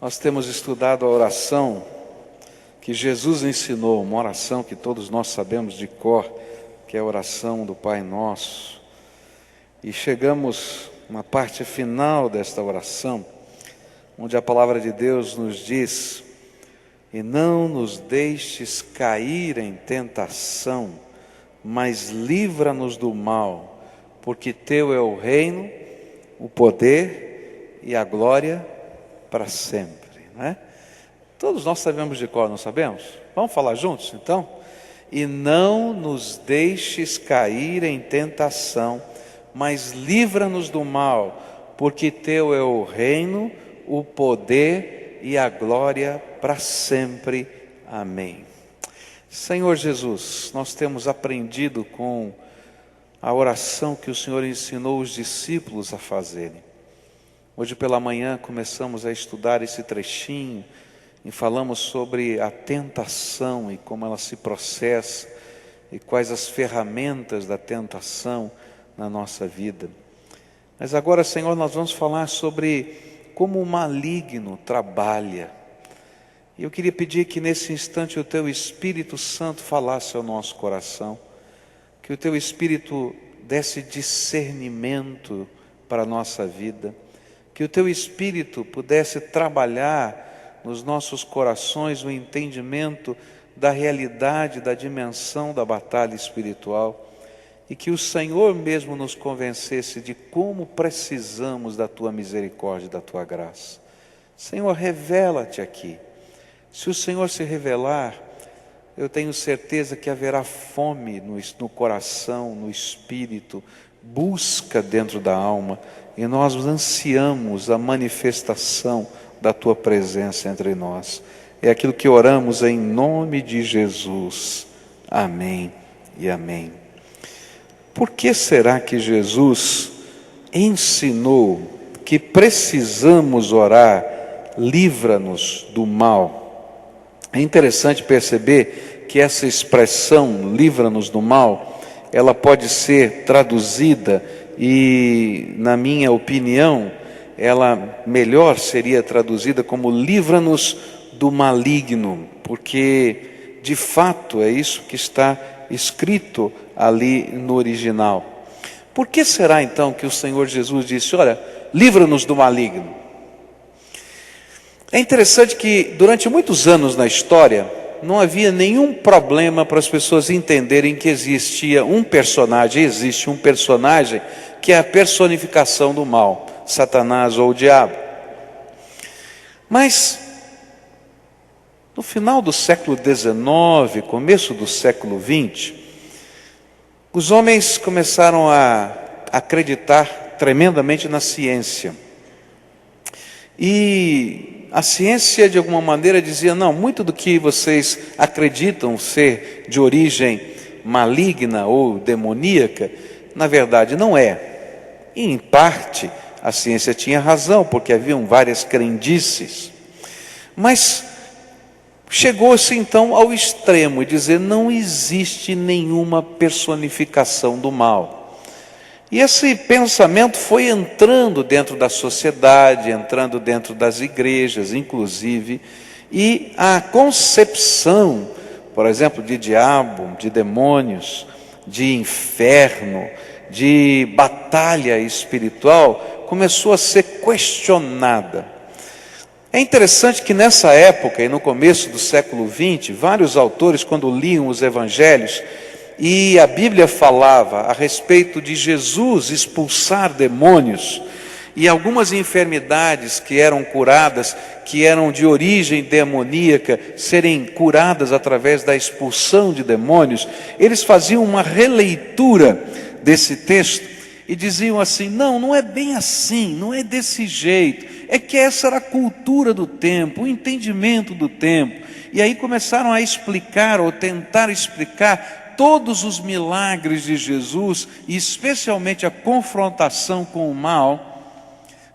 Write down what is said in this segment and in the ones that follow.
Nós temos estudado a oração que Jesus ensinou, uma oração que todos nós sabemos de cor, que é a oração do Pai Nosso. E chegamos na parte final desta oração, onde a palavra de Deus nos diz: e não nos deixes cair em tentação, mas livra-nos do mal, porque teu é o reino, o poder e a glória para sempre, não é? Todos nós sabemos de cor, não sabemos? Vamos falar juntos, então? E não nos deixes cair em tentação, mas livra-nos do mal, porque teu é o reino, o poder e a glória para sempre. Amém. Senhor Jesus, nós temos aprendido com a oração que o Senhor ensinou os discípulos a fazerem. Hoje pela manhã começamos a estudar esse trechinho e falamos sobre a tentação e como ela se processa e quais as ferramentas da tentação na nossa vida. Mas agora, Senhor, nós vamos falar sobre como o maligno trabalha. E eu queria pedir que nesse instante o Teu Espírito Santo falasse ao nosso coração, que o Teu Espírito desse discernimento para a nossa vida, que o Teu Espírito pudesse trabalhar nos nossos corações o entendimento da realidade, da dimensão da batalha espiritual, e que o Senhor mesmo nos convencesse de como precisamos da Tua misericórdia e da Tua graça. Senhor, revela-te aqui. Se o Senhor se revelar, eu tenho certeza que haverá fome no coração, no espírito, busca dentro da alma, e nós ansiamos a manifestação da Tua presença entre nós. É aquilo que oramos em nome de Jesus. Amém e amém. Por que será que Jesus ensinou que precisamos orar, livra-nos do mal? É interessante perceber que essa expressão, livra-nos do mal, ela pode ser traduzida e, na minha opinião, ela melhor seria traduzida como livra-nos do maligno, porque de fato é isso que está escrito ali no original. Por que será então que o Senhor Jesus disse, olha, livra-nos do maligno? É interessante que durante muitos anos na história não havia nenhum problema para as pessoas entenderem que existe um personagem que é a personificação do mal, Satanás ou o diabo. Mas no final do século XIX, começo do século XX, os homens começaram a acreditar tremendamente na ciência. E a ciência, de alguma maneira, dizia, não, muito do que vocês acreditam ser de origem maligna ou demoníaca, na verdade não é. E, em parte, a ciência tinha razão, porque haviam várias crendices. Mas chegou-se então ao extremo de dizer, não existe nenhuma personificação do mal. E esse pensamento foi entrando dentro da sociedade, entrando dentro das igrejas, inclusive, e a concepção, por exemplo, de diabo, de demônios, de inferno, de batalha espiritual, começou a ser questionada. É interessante que nessa época, e no começo do século XX, vários autores, quando liam os evangelhos, e a Bíblia falava a respeito de Jesus expulsar demônios, e algumas enfermidades que eram curadas, que eram de origem demoníaca, serem curadas através da expulsão de demônios, eles faziam uma releitura desse texto e diziam assim, não é bem assim, não é desse jeito, é que essa era a cultura do tempo, o entendimento do tempo. E aí começaram a explicar ou tentar explicar todos os milagres de Jesus, e especialmente a confrontação com o mal,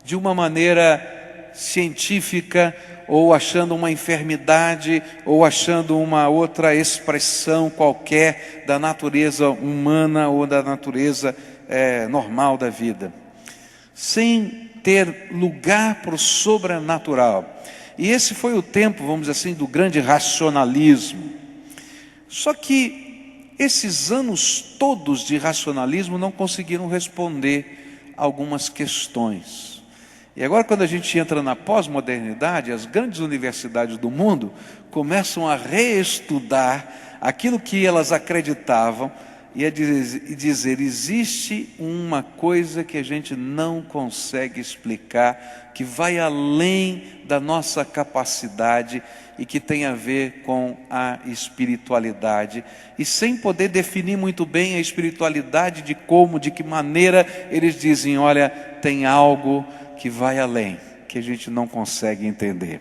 de uma maneira científica, ou achando uma enfermidade, ou achando uma outra expressão qualquer da natureza humana ou da natureza normal da vida, sem ter lugar para o sobrenatural. E esse foi o tempo, vamos dizer assim, do grande racionalismo. Só que esses anos todos de racionalismo não conseguiram responder algumas questões. E agora, quando a gente entra na pós-modernidade, as grandes universidades do mundo começam a reestudar aquilo que elas acreditavam e dizer, existe uma coisa que a gente não consegue explicar, que vai além da nossa capacidade e que tem a ver com a espiritualidade. E sem poder definir muito bem a espiritualidade, de como, de que maneira, eles dizem, olha, tem algo que vai além, que a gente não consegue entender.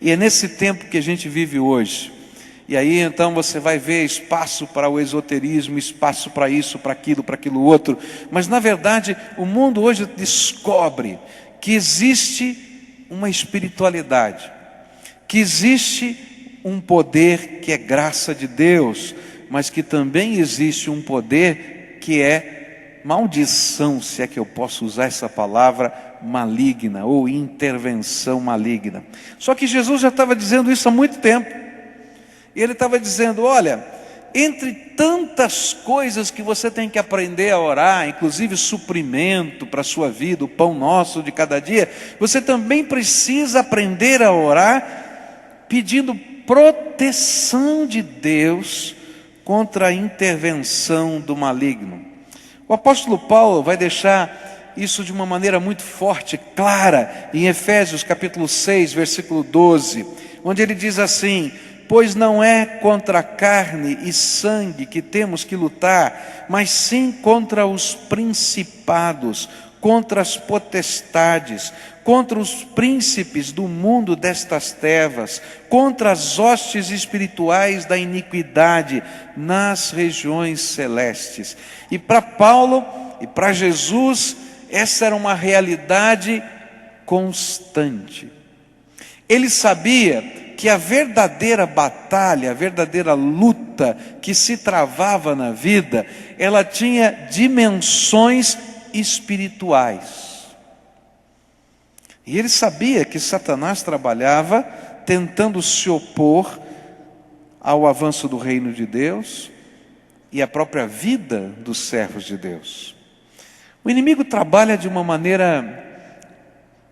E é nesse tempo que a gente vive hoje. E aí então você vai ver espaço para o esoterismo, espaço para isso, para aquilo outro. Mas na verdade o mundo hoje descobre que existe uma espiritualidade, que existe um poder que é graça de Deus, mas que também existe um poder que é maldição, se é que eu posso usar essa palavra, maligna ou intervenção maligna. Só que Jesus já estava dizendo isso há muito tempo. E ele estava dizendo, olha, entre tantas coisas que você tem que aprender a orar, inclusive suprimento para a sua vida, o pão nosso de cada dia, você também precisa aprender a orar pedindo proteção de Deus contra a intervenção do maligno. O apóstolo Paulo vai deixar isso de uma maneira muito forte, clara, em Efésios capítulo 6, versículo 12, onde ele diz assim, pois não é contra carne e sangue que temos que lutar, mas sim contra os principados, contra as potestades, contra os príncipes do mundo destas trevas, contra as hostes espirituais da iniquidade nas regiões celestes. E para Paulo e para Jesus, essa era uma realidade constante. Ele sabia que a verdadeira batalha, a verdadeira luta que se travava na vida, ela tinha dimensões espirituais. E ele sabia que Satanás trabalhava tentando se opor ao avanço do reino de Deus e à própria vida dos servos de Deus. O inimigo trabalha de uma maneira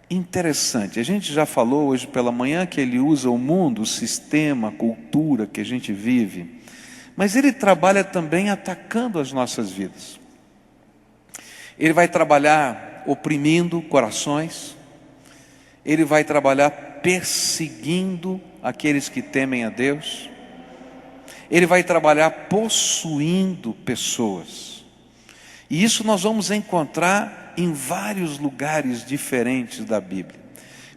interessante. A gente já falou hoje pela manhã que ele usa o mundo, o sistema, a cultura que a gente vive, mas ele trabalha também atacando as nossas vidas. Ele vai trabalhar oprimindo corações, ele vai trabalhar perseguindo aqueles que temem a Deus, ele vai trabalhar possuindo pessoas. E isso nós vamos encontrar em vários lugares diferentes da Bíblia.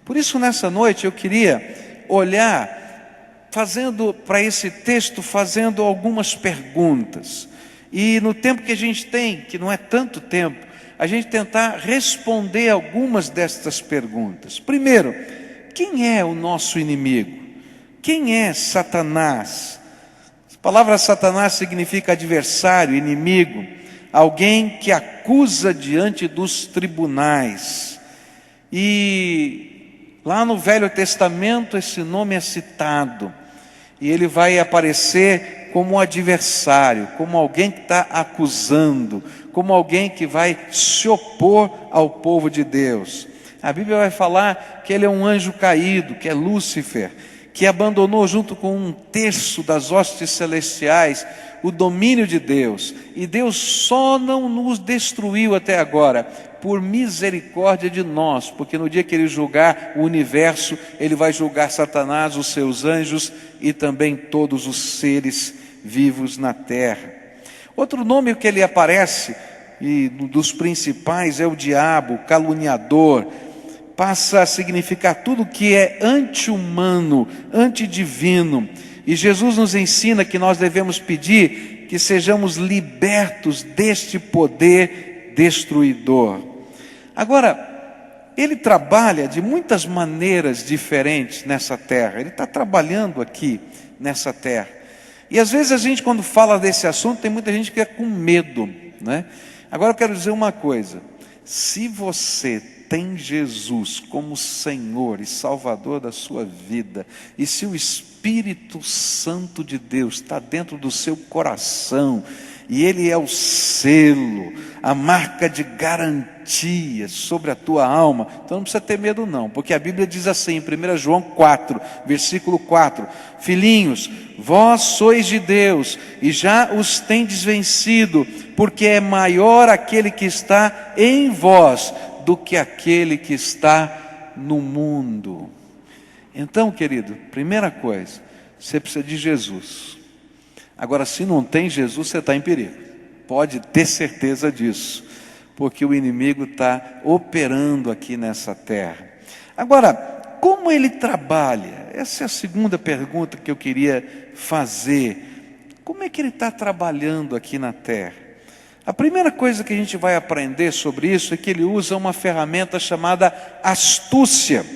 Por isso nessa noite eu queria olhar, fazendo para esse texto, fazendo algumas perguntas. E no tempo que a gente tem, que não é tanto tempo, a gente tentar responder algumas destas perguntas. Primeiro, quem é o nosso inimigo? Quem é Satanás? A palavra Satanás significa adversário, inimigo, alguém que acusa diante dos tribunais. E lá no Velho Testamento esse nome é citado, e ele vai aparecer como adversário, como alguém que está acusando, como alguém que vai se opor ao povo de Deus. A Bíblia vai falar que ele é um anjo caído, que é Lúcifer, que abandonou junto com 1/3 das hostes celestiais o domínio de Deus. E Deus só não nos destruiu até agora por misericórdia de nós, porque no dia que Ele julgar o universo, Ele vai julgar Satanás, os seus anjos e também todos os seres vivos na terra. Outro nome que ele aparece, e dos principais, é o diabo, caluniador. Passa a significar tudo que é anti-humano, antidivino. E Jesus nos ensina que nós devemos pedir que sejamos libertos deste poder destruidor. Agora, ele trabalha de muitas maneiras diferentes nessa terra. Ele está trabalhando aqui nessa terra. E às vezes a gente, quando fala desse assunto, tem muita gente que é com medo, né? Agora eu quero dizer uma coisa: se você tem Jesus como Senhor e Salvador da sua vida, e se o Espírito Santo de Deus está dentro do seu coração, e Ele é o selo, a marca de garantia sobre a tua alma, então não precisa ter medo não, porque a Bíblia diz assim, em 1 João 4, versículo 4, filhinhos, vós sois de Deus, e já os tendes vencido, porque é maior aquele que está em vós, do que aquele que está no mundo. Então, querido, primeira coisa, você precisa de Jesus. Agora, se não tem Jesus, você está em perigo. Pode ter certeza disso, porque o inimigo está operando aqui nessa terra. Agora, como ele trabalha? Essa é a segunda pergunta que eu queria fazer. Como é que ele está trabalhando aqui na terra? A primeira coisa que a gente vai aprender sobre isso é que ele usa uma ferramenta chamada astúcia.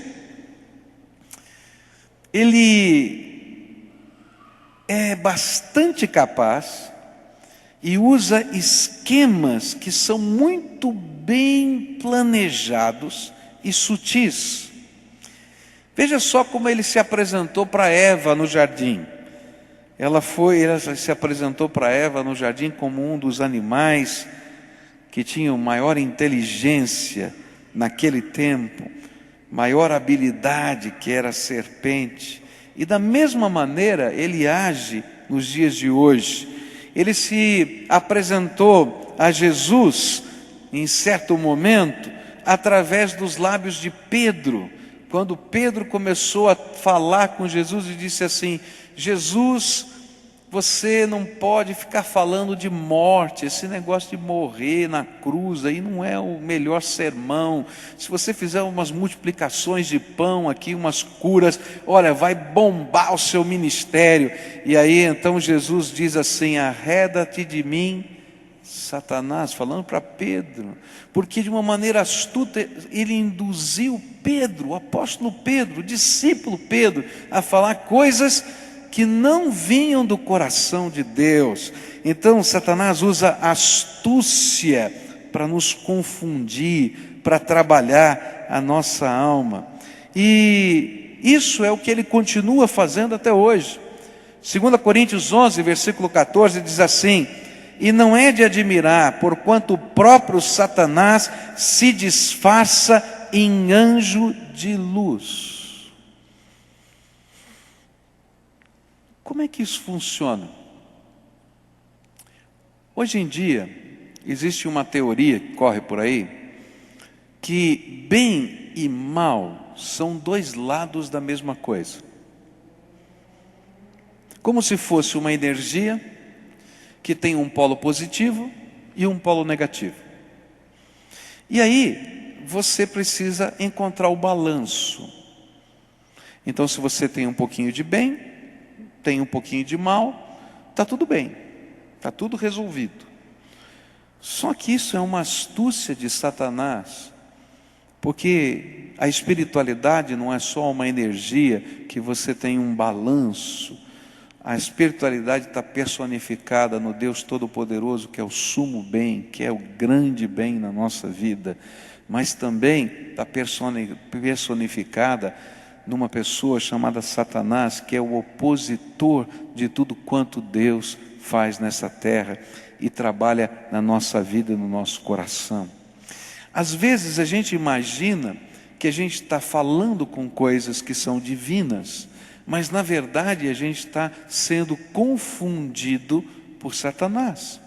Ele é bastante capaz e usa esquemas que são muito bem planejados e sutis. Veja só como ele se apresentou para Eva no jardim. Ela se apresentou para Eva no jardim como um dos animais que tinham maior inteligência naquele tempo, maior habilidade, que era a serpente. E da mesma maneira ele age nos dias de hoje. Ele se apresentou a Jesus em certo momento através dos lábios de Pedro, quando Pedro começou a falar com Jesus e disse assim: Jesus, você não pode ficar falando de morte, esse negócio de morrer na cruz aí não é o melhor sermão. Se você fizer umas multiplicações de pão aqui, umas curas, olha, vai bombar o seu ministério. E aí então Jesus diz assim: arreda-te de mim, Satanás, falando para Pedro, porque de uma maneira astuta ele induziu Pedro, o apóstolo Pedro, o discípulo Pedro, a falar coisas que não vinham do coração de Deus. Então Satanás usa astúcia para nos confundir, para trabalhar a nossa alma, e isso é o que ele continua fazendo até hoje. 2 Coríntios 11, versículo 14 diz assim: e não é de admirar, porquanto o próprio Satanás se disfarça em anjo de luz. Como é que isso funciona? Hoje em dia, existe uma teoria que corre por aí, que bem e mal são dois lados da mesma coisa. Como se fosse uma energia que tem um polo positivo e um polo negativo. E aí, você precisa encontrar o balanço. Então, se você tem um pouquinho de bem, tem um pouquinho de mal, está tudo bem, está tudo resolvido. Só que isso é uma astúcia de Satanás, porque a espiritualidade não é só uma energia que você tem um balanço. A espiritualidade está personificada no Deus Todo-Poderoso, que é o sumo bem, que é o grande bem na nossa vida, mas também está personificada numa pessoa chamada Satanás, que é o opositor de tudo quanto Deus faz nessa terra e trabalha na nossa vida e no nosso coração. Às vezes a gente imagina que a gente está falando com coisas que são divinas, mas na verdade a gente está sendo confundido por Satanás.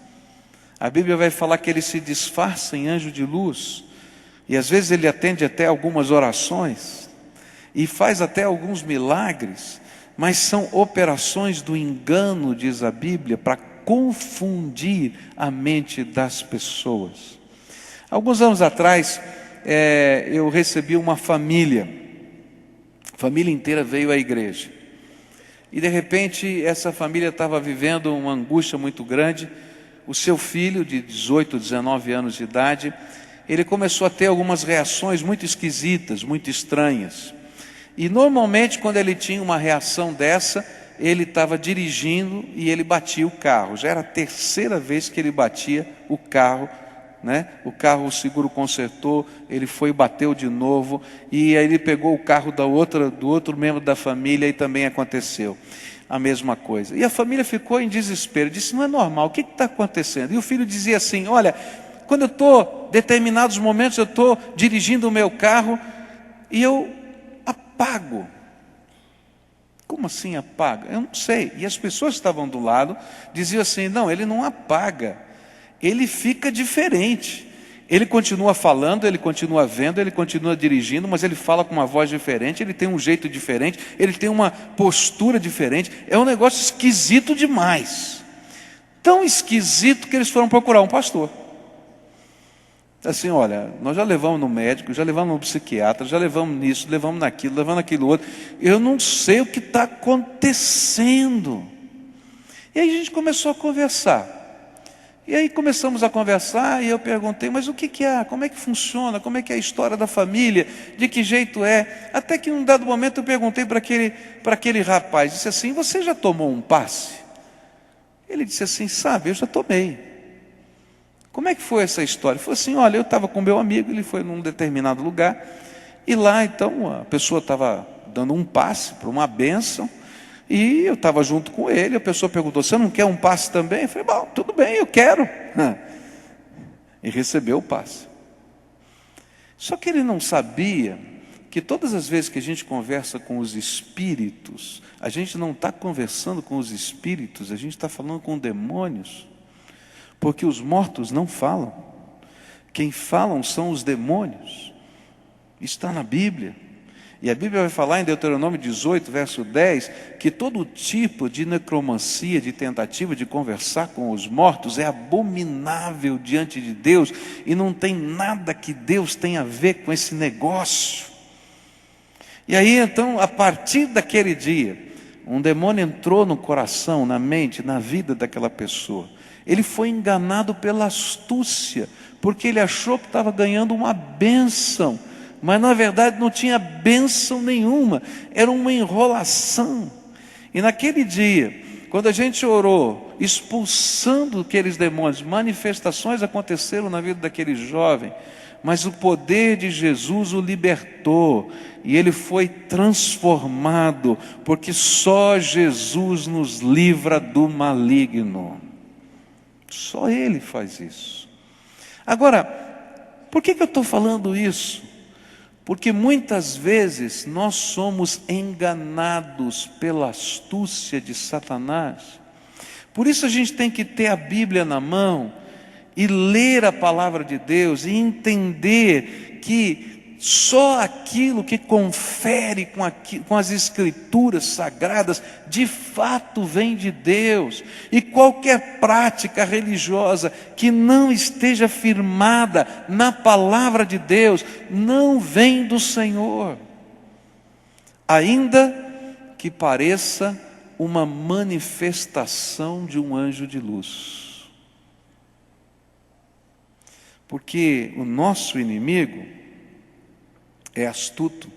A Bíblia vai falar que ele se disfarça em anjo de luz, e às vezes ele atende até algumas orações, e faz até alguns milagres, mas são operações do engano, diz a Bíblia, para confundir a mente das pessoas. Alguns anos atrás, eu recebi uma família, a família inteira veio à igreja, e de repente essa família estava vivendo uma angústia muito grande. O seu filho de 18, 19 anos de idade, ele começou a ter algumas reações muito esquisitas, muito estranhas, e normalmente quando ele tinha uma reação dessa, ele estava dirigindo e ele batia o carro. Já era a terceira vez que ele batia o carro né? O carro, o seguro consertou, ele foi e bateu de novo, e aí ele pegou o carro do outro membro da família e também aconteceu a mesma coisa. E a família ficou em desespero, disse: não é normal, o que está acontecendo? E o filho dizia assim: olha, quando eu estou, determinados momentos, eu estou dirigindo o meu carro e eu apago. Como assim apaga? Eu não sei. E as pessoas que estavam do lado diziam assim: não, ele não apaga, ele fica diferente. Ele continua falando, ele continua vendo, ele continua dirigindo, mas ele fala com uma voz diferente, ele tem um jeito diferente, ele tem uma postura diferente. É um negócio esquisito demais. Tão esquisito que eles foram procurar um pastor. Assim: olha, nós já levamos no médico, já levamos no psiquiatra, já levamos nisso, levamos naquilo outro. Eu não sei o que está acontecendo. E aí a gente começou a conversar. E aí começamos a conversar e eu perguntei: mas o que é? Como é que funciona? Como é que é a história da família? De que jeito é? Até que em um dado momento eu perguntei para aquele rapaz, disse assim: você já tomou um passe? Ele disse assim: sabe, eu já tomei. Como é que foi essa história? Ele falou assim: olha, eu estava com meu amigo, ele foi num determinado lugar, e lá então a pessoa estava dando um passe para uma bênção, e eu estava junto com ele. A pessoa perguntou: você não quer um passe também? Eu falei: bom, tudo bem, eu quero. E recebeu o passe. Só que ele não sabia que todas as vezes que a gente conversa com os espíritos, a gente não está conversando com os espíritos, a gente está falando com demônios. Porque os mortos não falam. Quem falam são os demônios. Está na Bíblia. E a Bíblia vai falar em Deuteronômio 18, verso 10, que todo tipo de necromancia, de tentativa de conversar com os mortos é abominável diante de Deus, e não tem nada que Deus tenha a ver com esse negócio. E aí então, a partir daquele dia, um demônio entrou no coração, na mente, na vida daquela pessoa. Ele foi enganado pela astúcia, porque ele achou que estava ganhando uma bênção, mas na verdade não tinha bênção nenhuma, era uma enrolação. E naquele dia, quando a gente orou, expulsando aqueles demônios, manifestações aconteceram na vida daquele jovem, mas o poder de Jesus o libertou, e ele foi transformado, porque só Jesus nos livra do maligno. Só Ele faz isso. Agora, por que eu estou falando isso? Porque muitas vezes nós somos enganados pela astúcia de Satanás. Por isso a gente tem que ter a Bíblia na mão e ler a palavra de Deus e entender que só aquilo que confere com as escrituras sagradas, de fato vem de Deus. E qualquer prática religiosa que não esteja firmada na palavra de Deus, não vem do Senhor. Ainda que pareça uma manifestação de um anjo de luz. Porque o nosso inimigo é astuto.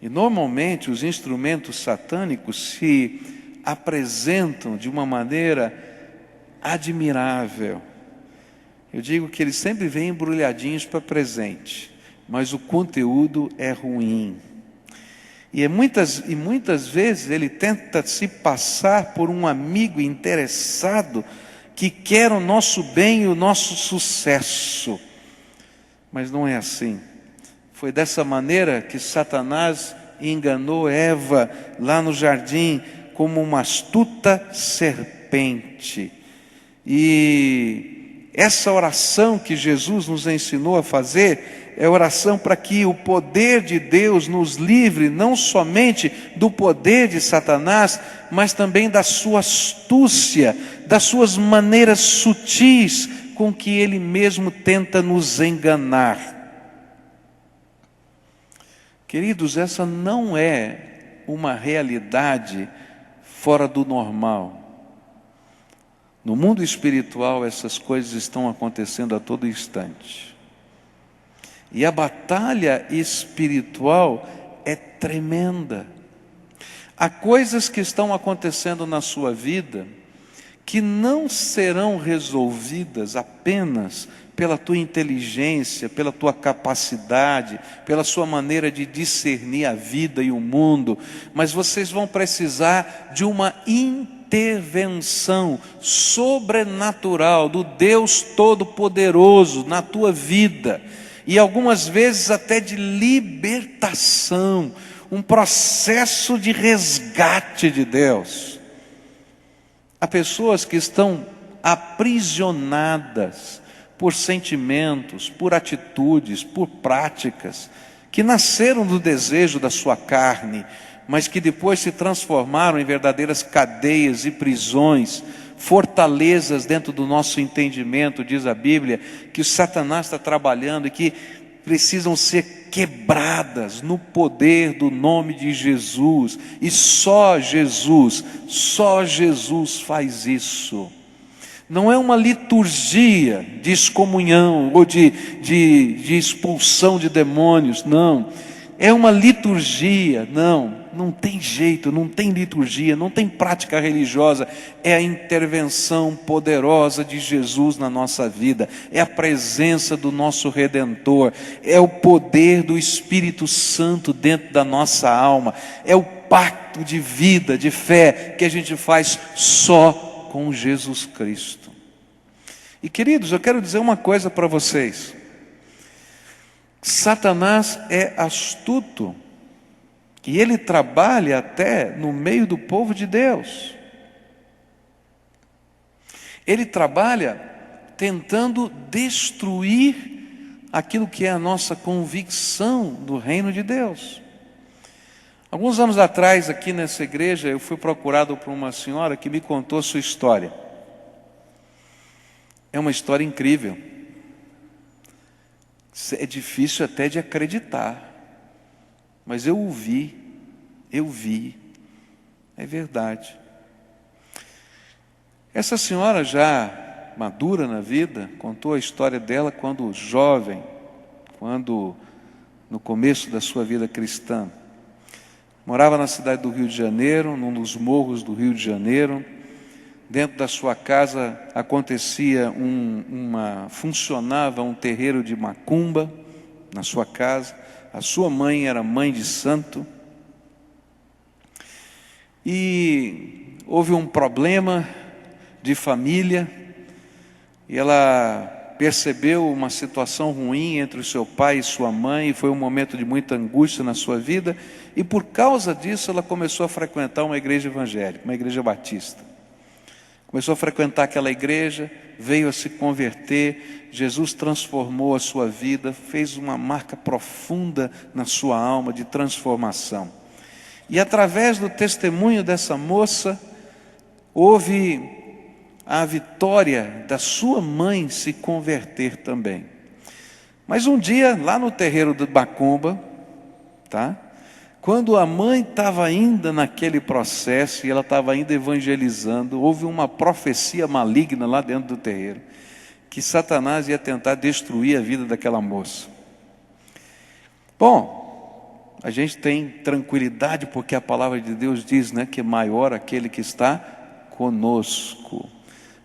E normalmente os instrumentos satânicos se apresentam de uma maneira admirável. Eu digo que eles sempre vêm embrulhadinhos para presente, mas o conteúdo é ruim. E muitas vezes ele tenta se passar por um amigo interessado que quer o nosso bem e o nosso sucesso. Mas não é assim. Foi dessa maneira que Satanás enganou Eva lá no jardim, como uma astuta serpente. E essa oração que Jesus nos ensinou a fazer é oração para que o poder de Deus nos livre não somente do poder de Satanás, mas também da sua astúcia, das suas maneiras sutis com que ele mesmo tenta nos enganar. Queridos, essa não é uma realidade fora do normal. No mundo espiritual, essas coisas estão acontecendo a todo instante. E a batalha espiritual é tremenda. Há coisas que estão acontecendo na sua vida que não serão resolvidas apenas pela tua inteligência, pela tua capacidade, pela sua maneira de discernir a vida e o mundo, mas vocês vão precisar de uma intervenção sobrenatural do Deus Todo-Poderoso na tua vida, e algumas vezes até de libertação, um processo de resgate de Deus. Há pessoas que estão aprisionadas por sentimentos, por atitudes, por práticas, que nasceram do desejo da sua carne, mas que depois se transformaram em verdadeiras cadeias e prisões, fortalezas dentro do nosso entendimento. Diz a Bíblia que o Satanás está trabalhando e que precisam ser quebradas no poder do nome de Jesus, e só Jesus faz isso. Não é uma liturgia de excomunhão ou de expulsão de demônios, não. É uma liturgia, não tem jeito, não tem liturgia, não tem prática religiosa. É a intervenção poderosa de Jesus na nossa vida, é a presença do nosso Redentor, é o poder do Espírito Santo dentro da nossa alma, é o pacto de vida, de fé, que a gente faz só com Jesus Cristo. E queridos, eu quero dizer uma coisa para vocês: Satanás é astuto, e ele trabalha até no meio do povo de Deus. Ele trabalha tentando destruir aquilo que é a nossa convicção do reino de Deus. Alguns anos atrás, aqui nessa igreja, eu fui procurado por uma senhora que me contou sua história. É uma história incrível. É difícil até de acreditar, mas eu vi, é verdade. Essa senhora, já madura na vida, contou a história dela quando jovem, no começo da sua vida cristã. Morava na cidade do Rio de Janeiro, num dos morros do Rio de Janeiro. Dentro da sua casa funcionava um terreiro de macumba na sua casa. A sua mãe era mãe de santo. E houve um problema de família, e ela percebeu uma situação ruim entre o seu pai e sua mãe, e foi um momento de muita angústia na sua vida, e por causa disso ela começou a frequentar uma igreja evangélica, uma igreja batista. Começou a frequentar aquela igreja, veio a se converter, Jesus transformou a sua vida, fez uma marca profunda na sua alma de transformação. E através do testemunho dessa moça, houve a vitória da sua mãe se converter também. Mas um dia, lá no terreiro do macumba, quando a mãe estava ainda naquele processo, e ela estava ainda evangelizando, houve uma profecia maligna lá dentro do terreiro, que Satanás ia tentar destruir a vida daquela moça. Bom, a gente tem tranquilidade, porque a palavra de Deus diz, que é maior aquele que está conosco.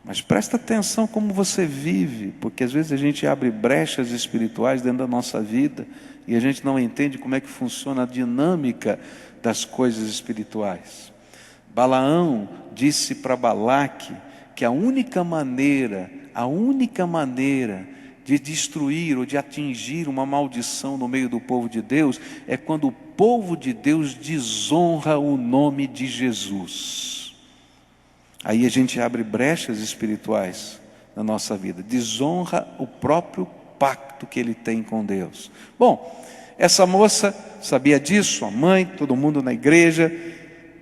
Mas presta atenção como você vive, porque às vezes a gente abre brechas espirituais dentro da nossa vida, e a gente não entende como é que funciona a dinâmica das coisas espirituais. Balaão disse para Balaque que a única maneira de destruir ou de atingir uma maldição no meio do povo de Deus é quando o povo de Deus desonra o nome de Jesus. Aí a gente abre brechas espirituais na nossa vida, desonra o próprio pacto que ele tem com Deus. Bom, essa moça sabia disso, a mãe, todo mundo na igreja,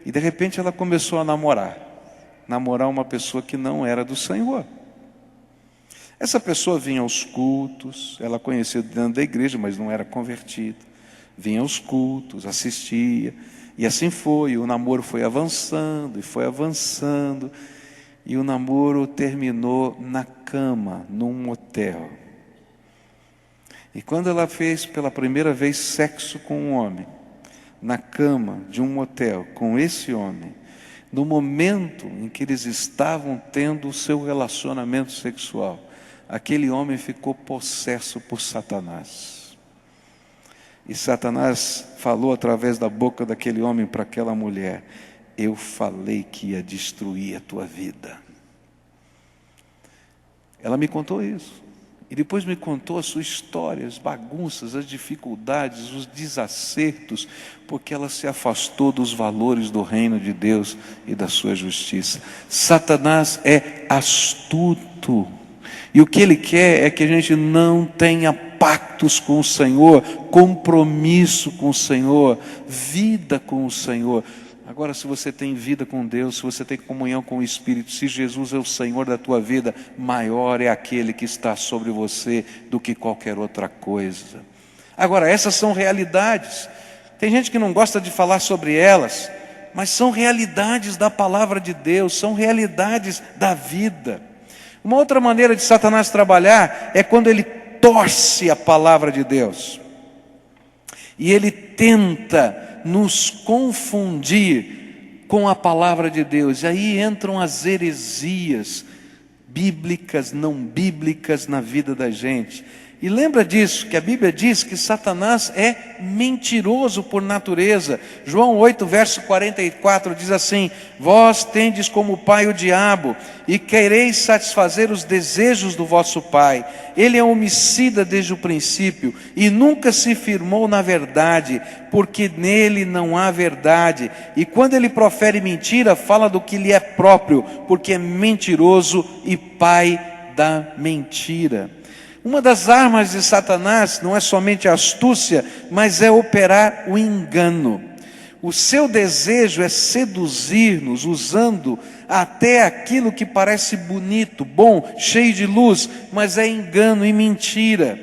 e de repente ela começou a namorar uma pessoa que não era do Senhor. Essa pessoa vinha aos cultos, ela conhecia dentro da igreja, mas não era convertida. Vinha aos cultos, assistia, e assim foi, o namoro foi avançando, e o namoro terminou na cama, num motel. E quando ela fez pela primeira vez sexo com um homem, na cama de um motel, com esse homem, no momento em que eles estavam tendo o seu relacionamento sexual, aquele homem ficou possesso por Satanás. E Satanás falou através da boca daquele homem para aquela mulher: eu falei que ia destruir a tua vida. Ela me contou isso. E depois me contou a sua história, as bagunças, as dificuldades, os desacertos, porque ela se afastou dos valores do reino de Deus e da sua justiça. Satanás é astuto. E o que ele quer é que a gente não tenha pactos com o Senhor, compromisso com o Senhor, vida com o Senhor. Agora, se você tem vida com Deus, se você tem comunhão com o Espírito, se Jesus é o Senhor da tua vida, maior é aquele que está sobre você do que qualquer outra coisa. Agora, essas são realidades. Tem gente que não gosta de falar sobre elas, mas são realidades da palavra de Deus, são realidades da vida. Uma outra maneira de Satanás trabalhar é quando ele torce a palavra de Deus. E ele tenta nos confundir com a palavra de Deus. E aí entram as heresias bíblicas, não bíblicas na vida da gente. E lembra disso, que a Bíblia diz que Satanás é mentiroso por natureza. João 8, verso 44 diz assim: vós tendes como pai o diabo, e quereis satisfazer os desejos do vosso pai. Ele é homicida desde o princípio, e nunca se firmou na verdade, porque nele não há verdade. E quando ele profere mentira, fala do que lhe é próprio, porque é mentiroso e pai da mentira. Uma das armas de Satanás não é somente a astúcia, mas é operar o engano. O seu desejo é seduzir-nos, usando até aquilo que parece bonito, bom, cheio de luz, mas é engano e mentira.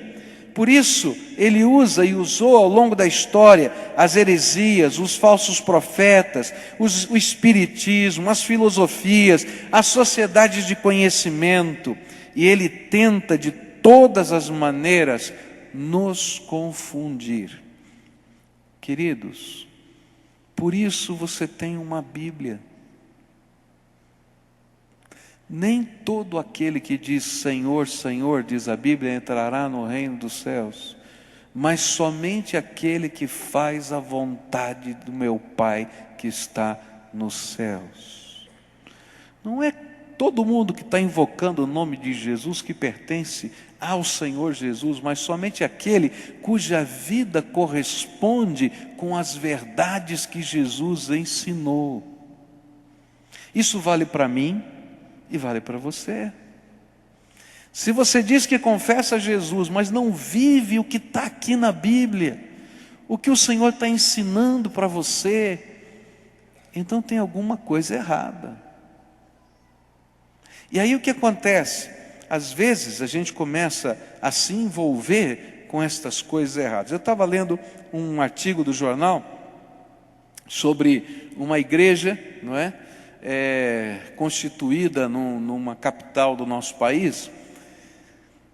Por isso, ele usa e usou ao longo da história as heresias, os falsos profetas, o espiritismo, as filosofias, as sociedades de conhecimento, e ele tenta de todas as maneiras nos confundir. Queridos, por isso você tem uma Bíblia. Nem todo aquele que diz Senhor, Senhor, diz a Bíblia, entrará no reino dos céus, mas somente aquele que faz a vontade do meu Pai que está nos céus. Não é todo mundo que está invocando o nome de Jesus que pertence ao Senhor Jesus, mas somente aquele cuja vida corresponde com as verdades que Jesus ensinou. Isso vale para mim e vale para você. Se você diz que confessa Jesus, mas não vive o que está aqui na Bíblia, o que o Senhor está ensinando para você, então tem alguma coisa errada. E aí o que acontece? Às vezes a gente começa a se envolver com estas coisas erradas. Eu estava lendo um artigo do jornal sobre uma igreja, não é? Constituída numa capital do nosso país,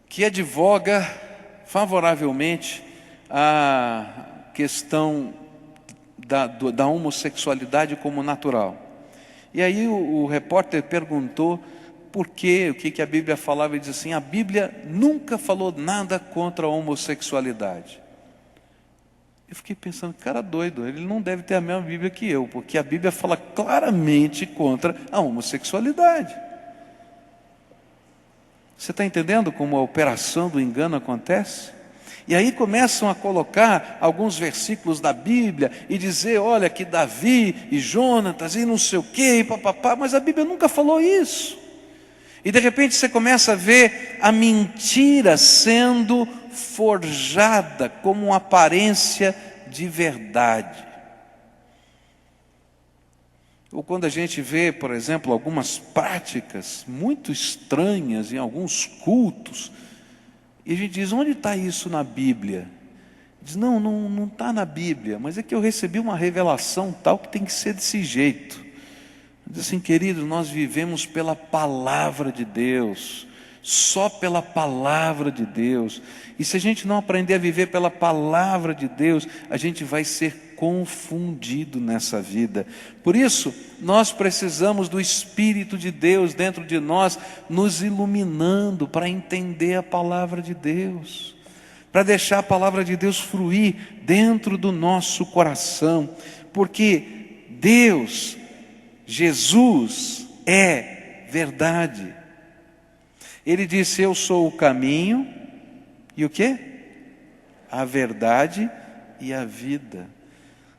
que advoga favoravelmente a questão da homossexualidade como natural. E aí o repórter perguntou por quê, o que a Bíblia falava, e diz assim: a Bíblia nunca falou nada contra a homossexualidade. Eu fiquei pensando, cara doido, ele não deve ter a mesma Bíblia que eu, porque a Bíblia fala claramente contra a homossexualidade. Você está entendendo como a operação do engano acontece? E aí começam a colocar alguns versículos da Bíblia e dizer, olha, que Davi e Jonatas e não sei o quê, e papapá, mas a Bíblia nunca falou isso. E de repente você começa a ver a mentira sendo forjada como uma aparência de verdade. Ou quando a gente vê, por exemplo, algumas práticas muito estranhas em alguns cultos, e a gente diz, onde está isso na Bíblia? Diz, não está na Bíblia, mas é que eu recebi uma revelação tal que tem que ser desse jeito. Diz assim, queridos, nós vivemos pela palavra de Deus, só pela palavra de Deus. E se a gente não aprender a viver pela palavra de Deus, a gente vai ser confundido nessa vida. Por isso, nós precisamos do Espírito de Deus dentro de nós, nos iluminando para entender a palavra de Deus, para deixar a palavra de Deus fluir dentro do nosso coração, porque Deus, Jesus, é verdade. Ele disse: eu sou o caminho e o quê? A verdade e a vida.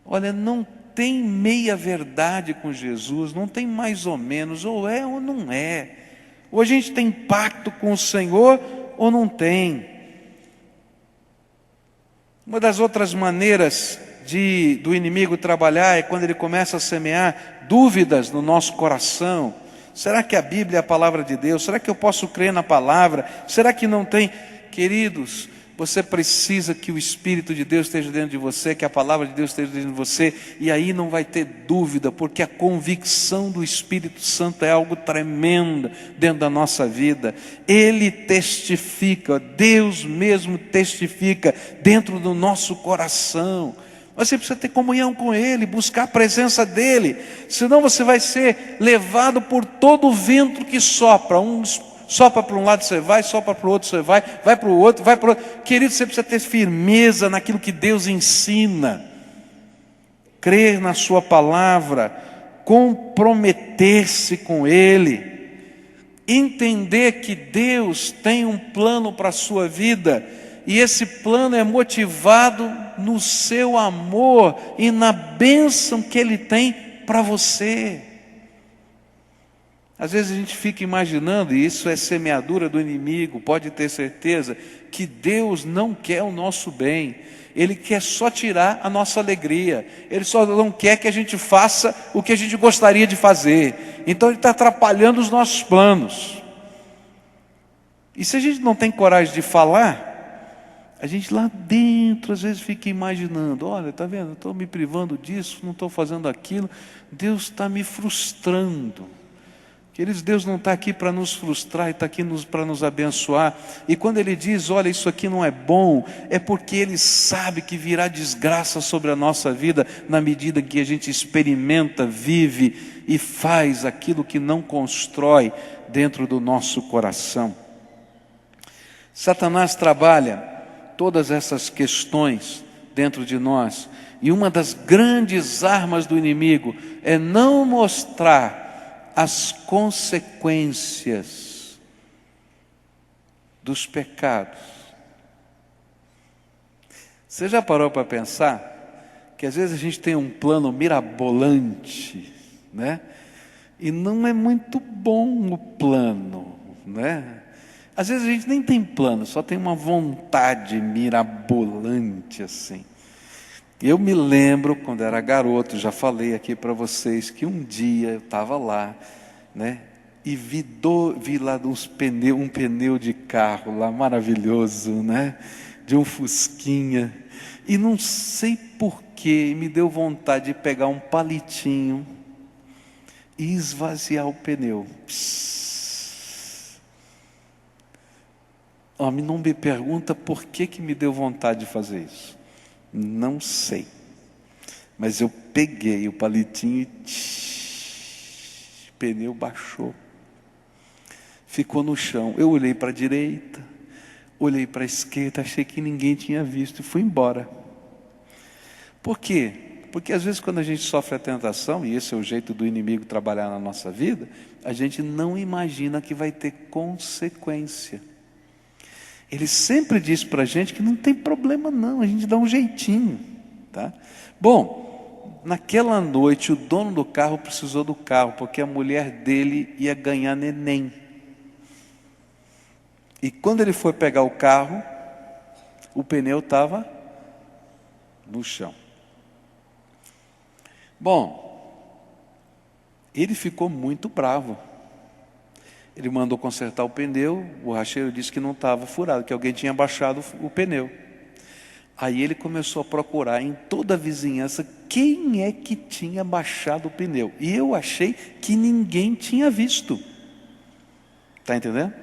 Olha, não tem meia verdade com Jesus, não tem mais ou menos, ou é ou não é. Ou a gente tem pacto com o Senhor ou não tem. Uma das outras maneiras do inimigo trabalhar é quando ele começa a semear dúvidas no nosso coração. Será que a Bíblia é a palavra de Deus? Será que eu posso crer na palavra? Será que não tem? Queridos, você precisa que o Espírito de Deus esteja dentro de você, que a palavra de Deus esteja dentro de você, e aí não vai ter dúvida, porque a convicção do Espírito Santo é algo tremendo dentro da nossa vida. Ele testifica, Deus mesmo testifica dentro do nosso coração. Você precisa ter comunhão com Ele, buscar a presença dEle, senão você vai ser levado por todo o vento que sopra. Sopra para um lado você vai, sopra para o outro você vai para o outro, vai para o outro. Querido, você precisa ter firmeza naquilo que Deus ensina, crer na sua palavra, comprometer-se com Ele, entender que Deus tem um plano para a sua vida, e esse plano é motivado no seu amor e na bênção que Ele tem para você. Às vezes a gente fica imaginando, e isso é semeadura do inimigo, pode ter certeza, que Deus não quer o nosso bem. Ele quer só tirar a nossa alegria. Ele só não quer que a gente faça o que a gente gostaria de fazer. Então Ele está atrapalhando os nossos planos. E se a gente não tem coragem de falar, a gente lá dentro às vezes fica imaginando: olha, está vendo, eu estou me privando disso, não estou fazendo aquilo, Deus está me frustrando. Queridos, Deus não está aqui para nos frustrar, Ele está aqui para nos abençoar. E quando Ele diz: olha, isso aqui não é bom, é porque Ele sabe que virá desgraça sobre a nossa vida, na medida que a gente experimenta, vive e faz aquilo que não constrói dentro do nosso coração. Satanás trabalha todas essas questões dentro de nós, e uma das grandes armas do inimigo é não mostrar as consequências dos pecados. Você já parou para pensar que às vezes a gente tem um plano mirabolante, né? E não é muito bom o plano, né? Às vezes a gente nem tem plano, só tem uma vontade mirabolante assim. Eu me lembro, quando era garoto, já falei aqui para vocês, que um dia eu estava lá, né? E vi lá um pneu de carro lá, maravilhoso, né? De um Fusquinha. E não sei porquê, me deu vontade de pegar um palitinho e esvaziar o pneu. Não me pergunta por que me deu vontade de fazer isso. Não sei, mas eu peguei o palitinho e o pneu baixou, ficou no chão. Eu olhei para a direita, olhei para a esquerda, achei que ninguém tinha visto e fui embora. Por quê? Porque às vezes quando a gente sofre a tentação, e esse é o jeito do inimigo trabalhar na nossa vida, a gente não imagina que vai ter consequência. Ele sempre diz para a gente que não tem problema não, a gente dá um jeitinho, tá? Bom, naquela noite o dono do carro precisou do carro, porque a mulher dele ia ganhar neném. E quando ele foi pegar o carro, o pneu estava no chão. Bom, ele ficou muito bravo. Ele mandou consertar o pneu, o borracheiro disse que não estava furado, que alguém tinha baixado o pneu. Aí ele começou a procurar em toda a vizinhança quem é que tinha baixado o pneu. E eu achei que ninguém tinha visto. Está entendendo?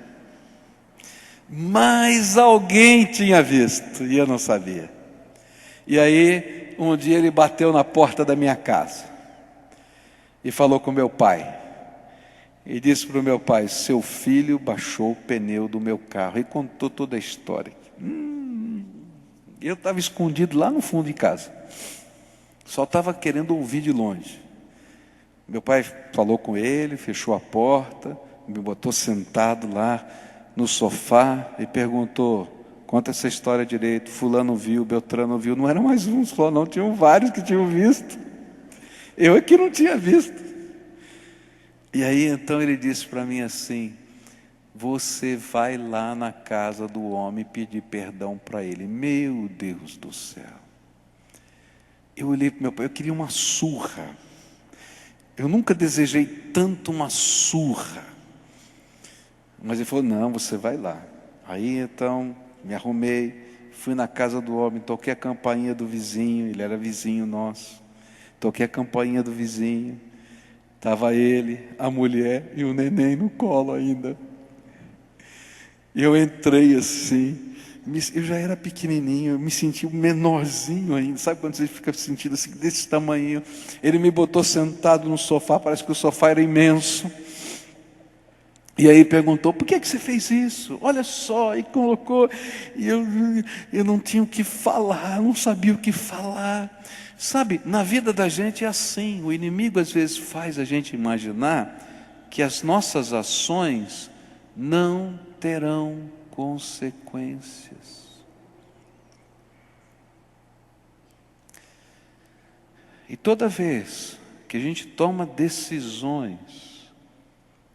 Mas alguém tinha visto, e eu não sabia. E aí um dia ele bateu na porta da minha casa e falou com meu pai. E disse para o meu pai: seu filho baixou o pneu do meu carro. E contou toda a história. Eu estava escondido lá no fundo de casa. Só estava querendo ouvir de longe. Meu pai falou com ele, fechou a porta, me botou sentado lá no sofá e perguntou: conta essa história direito. Fulano viu, Beltrano viu. Não era mais um só, não. Tinham vários que tinham visto. Eu é que não tinha visto. E aí então ele disse para mim assim: você vai lá na casa do homem pedir perdão para ele. Meu Deus do céu. Eu olhei para meu pai, eu queria uma surra. Eu nunca desejei tanto uma surra. Mas ele falou: não, você vai lá. Aí então me arrumei, fui na casa do homem, toquei a campainha do vizinho, ele era vizinho nosso. Toquei a campainha do vizinho. Estava ele, a mulher e o neném no colo ainda. E eu entrei assim, eu já era pequenininho, eu me senti um menorzinho ainda. Sabe quando você fica sentindo assim, desse tamanho? Ele me botou sentado no sofá, parece que o sofá era imenso. E aí perguntou: por que você fez isso? Olha só, e colocou. E eu não tinha o que falar, não sabia o que falar. Sabe, na vida da gente é assim. O inimigo às vezes faz a gente imaginar que as nossas ações não terão consequências. E toda vez que a gente toma decisões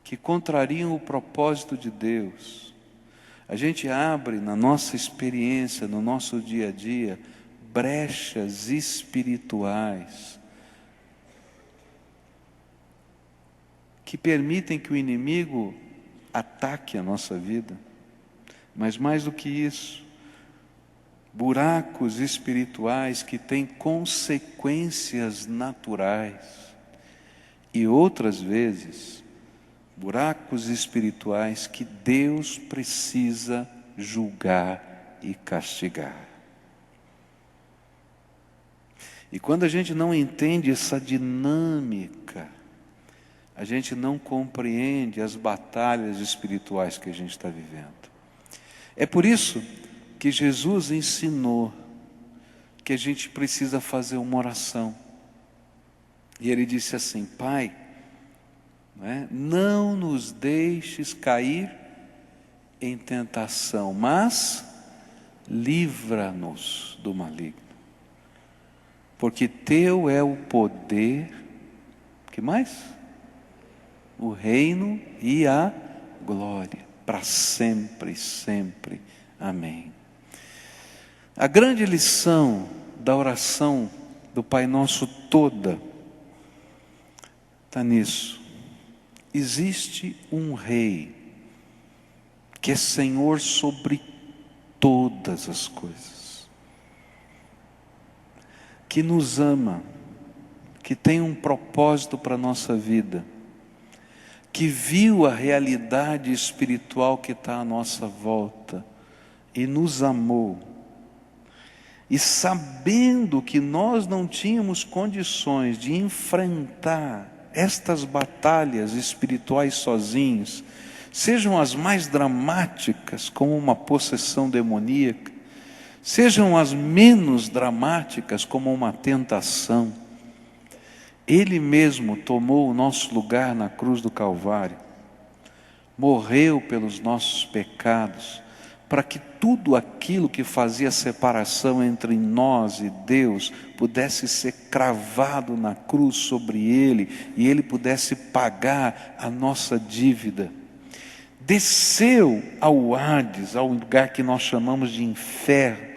que contrariam o propósito de Deus, a gente abre na nossa experiência, no nosso dia a dia, brechas espirituais que permitem que o inimigo ataque a nossa vida. Mas mais do que isso, buracos espirituais que têm consequências naturais. E outras vezes, buracos espirituais que Deus precisa julgar e castigar. E quando a gente não entende essa dinâmica, a gente não compreende as batalhas espirituais que a gente está vivendo. É por isso que Jesus ensinou que a gente precisa fazer uma oração. E ele disse assim: Pai, não nos deixes cair em tentação, mas livra-nos do maligno. Porque teu é o poder, que mais? O reino e a glória, para sempre, sempre. Amém. A grande lição da oração do Pai Nosso toda está nisso. Existe um Rei que é Senhor sobre todas as coisas, que nos ama, que tem um propósito para a nossa vida, que viu a realidade espiritual que está à nossa volta e nos amou. E sabendo que nós não tínhamos condições de enfrentar estas batalhas espirituais sozinhos, sejam as mais dramáticas, como uma possessão demoníaca, sejam as menos dramáticas, como uma tentação, Ele mesmo tomou o nosso lugar na cruz do Calvário, morreu pelos nossos pecados, para que tudo aquilo que fazia separação entre nós e Deus pudesse ser cravado na cruz sobre Ele, e Ele pudesse pagar a nossa dívida. Desceu ao Hades, ao lugar que nós chamamos de inferno,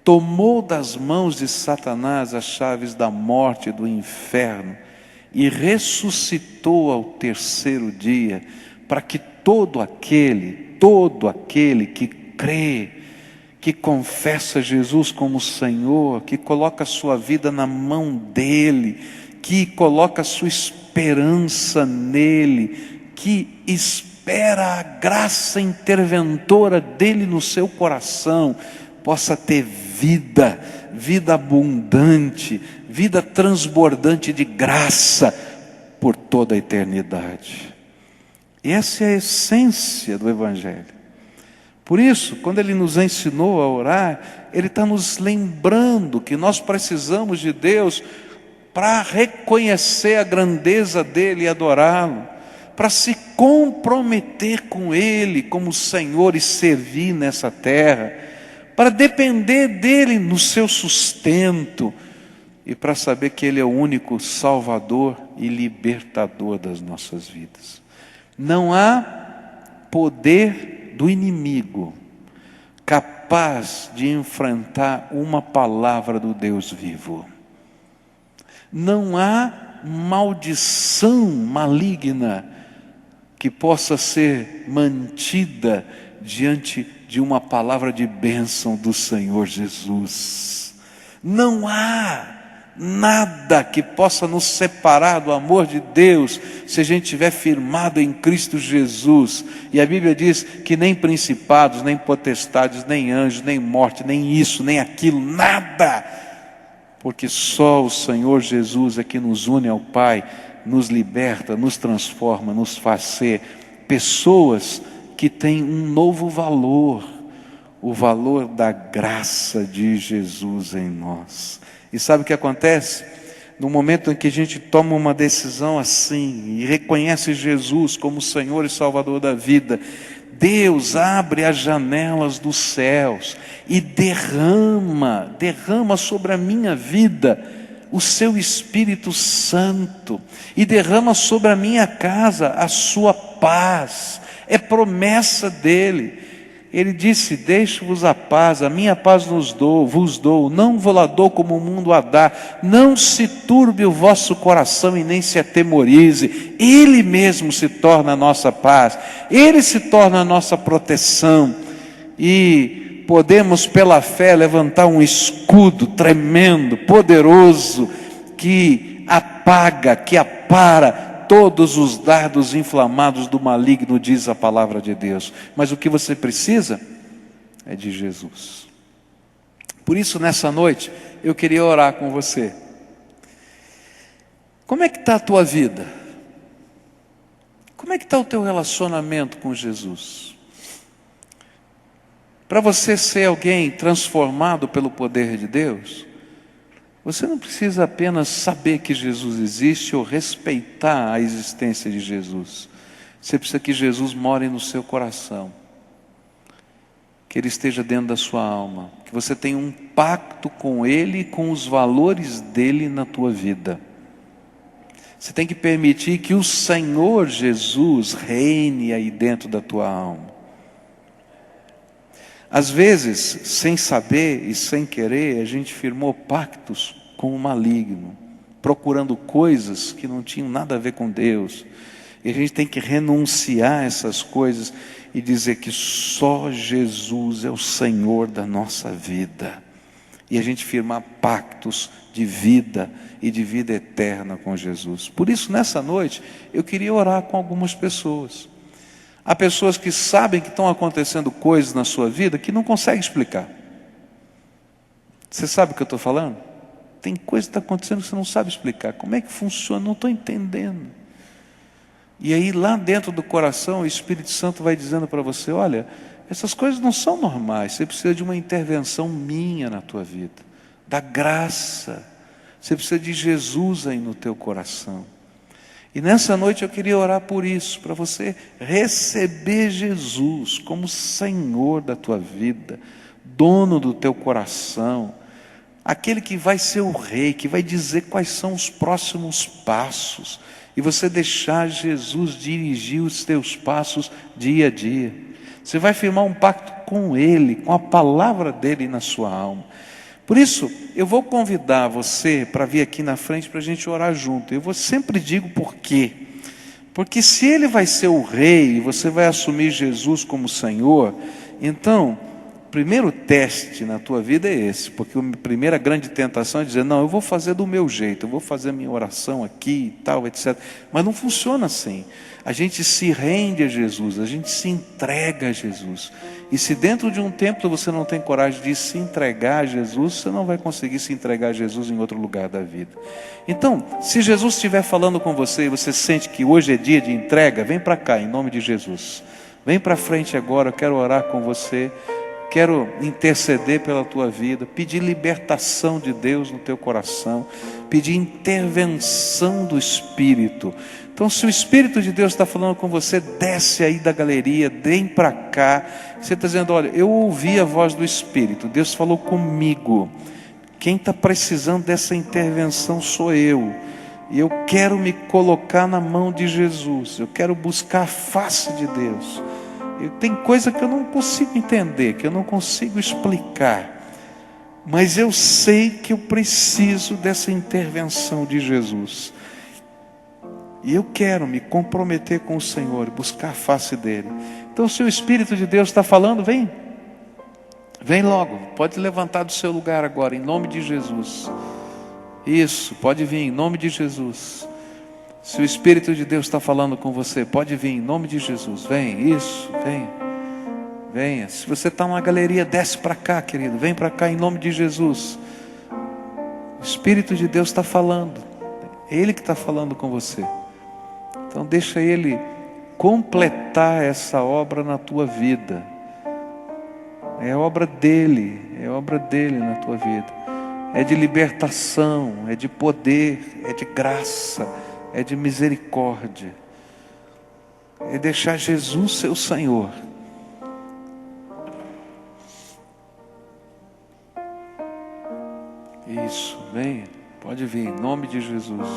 tomou das mãos de Satanás as chaves da morte e do inferno, e ressuscitou ao terceiro dia, para que todo aquele que crê, que confessa Jesus como Senhor, que coloca a sua vida na mão dEle, que coloca a sua esperança nele, que espera a graça interventora dEle no seu coração, possa ter vida, vida abundante, vida transbordante de graça por toda a eternidade. E essa é a essência do Evangelho. Por isso, quando Ele nos ensinou a orar, Ele está nos lembrando que nós precisamos de Deus para reconhecer a grandeza dEle e adorá-lo, para se comprometer com Ele como Senhor e servir nessa terra, para depender dEle no seu sustento e para saber que Ele é o único Salvador e libertador das nossas vidas. Não há poder do inimigo capaz de enfrentar uma palavra do Deus vivo. Não há maldição maligna que possa ser mantida diante de uma palavra de bênção do Senhor Jesus. Não há nada que possa nos separar do amor de Deus, se a gente estiver firmado em Cristo Jesus. E a Bíblia diz que nem principados, nem potestades, nem anjos, nem morte, nem isso, nem aquilo, nada. Porque só o Senhor Jesus é que nos une ao Pai, nos liberta, nos transforma, nos faz ser pessoas que têm um novo valor, o valor da graça de Jesus em nós. E sabe o que acontece? No momento em que a gente toma uma decisão assim e reconhece Jesus como Senhor e Salvador da vida, Deus abre as janelas dos céus e derrama sobre a minha vida o seu Espírito Santo, e derrama sobre a minha casa a sua paz. É promessa dele. Ele disse: deixo-vos a paz, a minha paz vos dou, não vou-la dou como o mundo a dá. Não se turbe o vosso coração e nem se atemorize. Ele mesmo se torna a nossa paz, Ele se torna a nossa proteção. E podemos pela fé levantar um escudo tremendo, poderoso, que apaga, que apara todos os dardos inflamados do maligno, diz a palavra de Deus. Mas o que você precisa é de Jesus. Por isso, nessa noite, eu queria orar com você. Como é que está a tua vida? Como é que está o teu relacionamento com Jesus? Para você ser alguém transformado pelo poder de Deus, você não precisa apenas saber que Jesus existe ou respeitar a existência de Jesus. Você precisa que Jesus more no seu coração, que Ele esteja dentro da sua alma, que você tenha um pacto com Ele e com os valores dEle na tua vida. Você tem que permitir que o Senhor Jesus reine aí dentro da tua alma. Às vezes, sem saber e sem querer, a gente firmou pactos com o maligno, procurando coisas que não tinham nada a ver com Deus. E a gente tem que renunciar a essas coisas e dizer que só Jesus é o Senhor da nossa vida. E a gente firmar pactos de vida e de vida eterna com Jesus. Por isso, nessa noite, eu queria orar com algumas pessoas. Há pessoas que sabem que estão acontecendo coisas na sua vida que não conseguem explicar. Você sabe o que eu estou falando? Tem coisa que está acontecendo que você não sabe explicar. Como é que funciona? Não estou entendendo. E aí lá dentro do coração o Espírito Santo vai dizendo para você: olha, essas coisas não são normais. Você precisa de uma intervenção minha na tua vida, da graça. Você precisa de Jesus aí no teu coração. E nessa noite eu queria orar por isso, para você receber Jesus como Senhor da tua vida, dono do teu coração, aquele que vai ser o rei, que vai dizer quais são os próximos passos, e você deixar Jesus dirigir os teus passos dia a dia. Você vai firmar um pacto com Ele, com a palavra dEle na sua alma. Por isso, eu vou convidar você para vir aqui na frente para a gente orar junto. Eu sempre digo por quê. Porque se Ele vai ser o rei e você vai assumir Jesus como Senhor, então primeiro teste na tua vida é esse, porque a primeira grande tentação é dizer, não, eu vou fazer do meu jeito, eu vou fazer a minha oração aqui e tal, etc. Mas não funciona assim. A gente se rende a Jesus, a gente se entrega a Jesus. E se dentro de um templo você não tem coragem de se entregar a Jesus, você não vai conseguir se entregar a Jesus em outro lugar da vida. Então, se Jesus estiver falando com você e você sente que hoje é dia de entrega, vem para cá, em nome de Jesus. Vem para frente agora, eu quero orar com você. Quero interceder pela tua vida, pedir libertação de Deus no teu coração, pedir intervenção do Espírito. Então, se o Espírito de Deus está falando com você, desce aí da galeria, vem para cá. Você está dizendo, olha, eu ouvi a voz do Espírito, Deus falou comigo. Quem está precisando dessa intervenção sou eu. E eu quero me colocar na mão de Jesus, eu quero buscar a face de Deus. Tem coisa que eu não consigo entender, que eu não consigo explicar, mas eu sei que eu preciso dessa intervenção de Jesus, e eu quero me comprometer com o Senhor, buscar a face dEle. Então, se o Espírito de Deus está falando, vem logo, pode levantar do seu lugar agora, em nome de Jesus. Isso, pode vir em nome de Jesus. Se o Espírito de Deus está falando com você, pode vir em nome de Jesus. Vem, isso, vem. Venha. Se você está numa galeria, desce para cá, querido. Vem para cá em nome de Jesus. O Espírito de Deus está falando. É Ele que está falando com você. Então deixa Ele completar essa obra na tua vida. É obra dEle na tua vida. É de libertação, é de poder, é de graça, é de misericórdia, é deixar Jesus ser o Senhor. Isso, venha, pode vir, em nome de Jesus.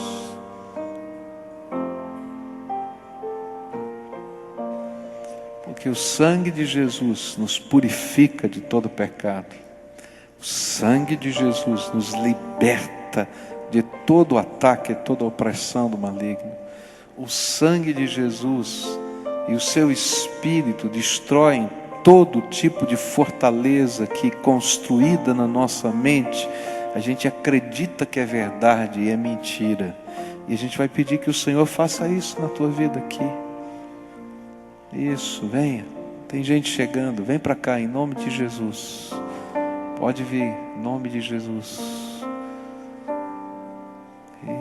Porque o sangue de Jesus nos purifica de todo pecado. O sangue de Jesus nos liberta de todo ataque, toda opressão do maligno. O sangue de Jesus e o seu Espírito destroem todo tipo de fortaleza que construída na nossa mente, a gente acredita que é verdade e é mentira. E a gente vai pedir que o Senhor faça isso na tua vida aqui. Isso, venha. Tem gente chegando, vem para cá em nome de Jesus. Pode vir, em nome de Jesus.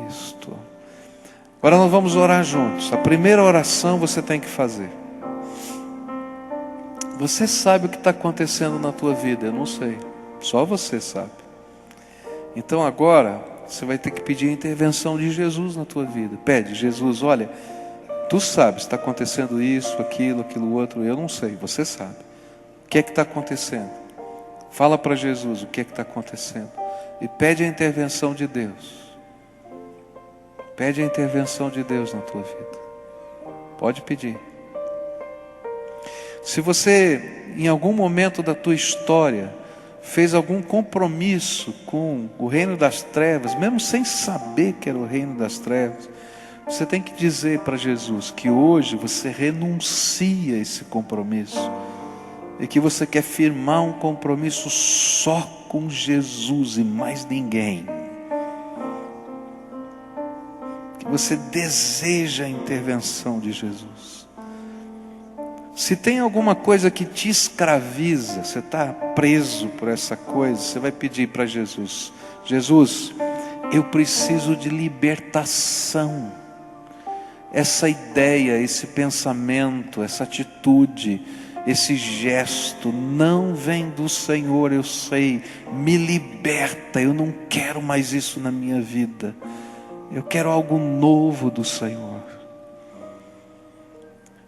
Isto. Agora nós vamos orar juntos. A primeira oração você tem que fazer. Você sabe o que está acontecendo na tua vida, eu não sei. Só você sabe. Então agora você vai ter que pedir a intervenção de Jesus na tua vida. Pede, Jesus, olha, tu sabes, está acontecendo isso, aquilo outro, eu não sei, você sabe. O que é que está acontecendo? Fala para Jesus o que é que está acontecendo. E pede a intervenção de Deus. Pede a intervenção de Deus na tua vida. Pode pedir. Se você, em algum momento da tua história, fez algum compromisso com o reino das trevas, mesmo sem saber que era o reino das trevas, você tem que dizer para Jesus que hoje você renuncia a esse compromisso e que você quer firmar um compromisso só com Jesus e mais ninguém. Que você deseja a intervenção de Jesus. Se tem alguma coisa que te escraviza, você está preso por essa coisa, você vai pedir para Jesus: Jesus, eu preciso de libertação. Essa ideia, esse pensamento, essa atitude, esse gesto não vem do Senhor, eu sei. Me liberta, eu não quero mais isso na minha vida. Eu quero algo novo do Senhor.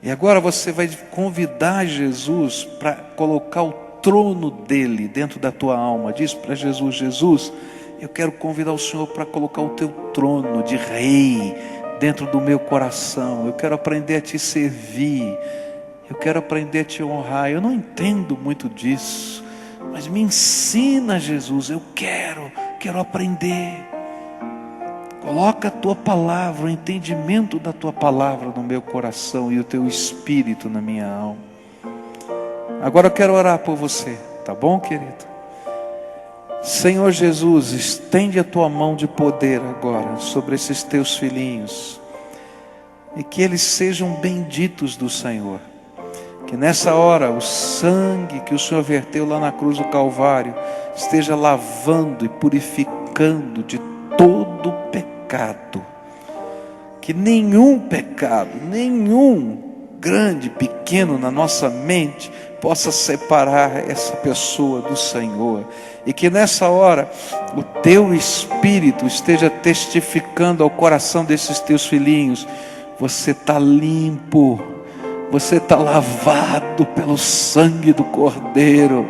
E agora você vai convidar Jesus para colocar o trono dele dentro da tua alma. Diz para Jesus: Jesus, eu quero convidar o Senhor para colocar o teu trono de rei dentro do meu coração. Eu quero aprender a te servir. Eu quero aprender a te honrar. Eu não entendo muito disso, mas me ensina, Jesus. Eu quero aprender. Coloca a tua palavra, o entendimento da tua palavra no meu coração e o teu espírito na minha alma. Agora eu quero orar por você. tá bom, querido? Senhor Jesus, estende a tua mão de poder agora sobre esses teus filhinhos, e que eles sejam benditos do Senhor. Que nessa hora o sangue que o Senhor verteu lá na cruz do Calvário esteja lavando e purificando de todo pecado. Que nenhum pecado, nenhum grande, pequeno na nossa mente possa separar essa pessoa do Senhor. E que nessa hora o teu Espírito esteja testificando ao coração desses teus filhinhos: você está limpo, você está lavado pelo sangue do Cordeiro,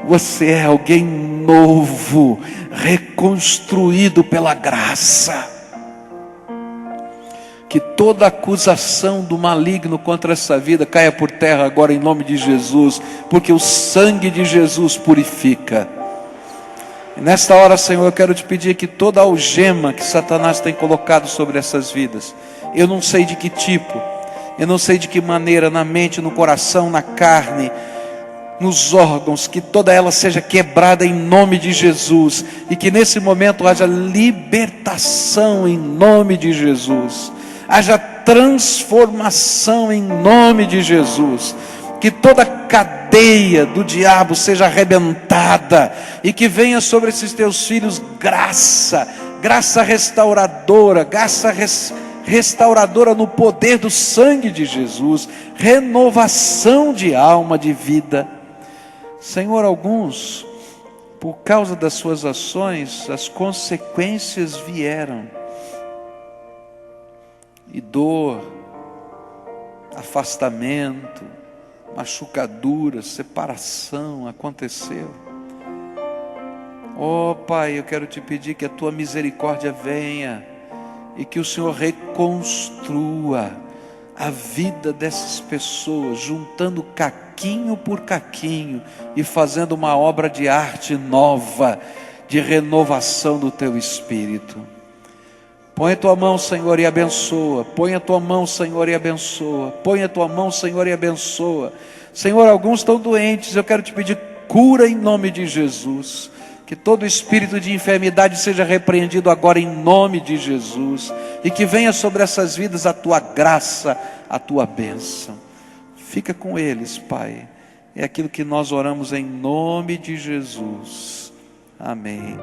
você é alguém novo, reconstruído pela graça. Que toda acusação do maligno contra essa vida caia por terra agora em nome de Jesus, porque o sangue de Jesus purifica. E nesta hora, Senhor, eu quero te pedir que toda algema que Satanás tem colocado sobre essas vidas, eu não sei de que tipo, eu não sei de que maneira, na mente, no coração, na carne, nos órgãos, que toda ela seja quebrada em nome de Jesus, e que nesse momento haja libertação em nome de Jesus, haja transformação em nome de Jesus, que toda cadeia do diabo seja arrebentada, e que venha sobre esses teus filhos graça restauradora, restauradora no poder do sangue de Jesus, renovação de alma, de vida. Senhor, alguns, por causa das suas ações, as consequências vieram, e dor, afastamento, machucadura, separação aconteceu. Oh Pai, eu quero te pedir que a tua misericórdia venha, e que o Senhor reconstrua a vida dessas pessoas, juntando caquinho por caquinho e fazendo uma obra de arte nova, de renovação do teu Espírito. Põe a tua mão, Senhor, e abençoa. Põe a tua mão, Senhor, e abençoa. Põe a tua mão, Senhor, e abençoa. Senhor, alguns estão doentes, eu quero te pedir cura em nome de Jesus. Que todo espírito de enfermidade seja repreendido agora em nome de Jesus, e que venha sobre essas vidas a tua graça, a tua bênção. Fica com eles, Pai. É aquilo que nós oramos em nome de Jesus. Amém.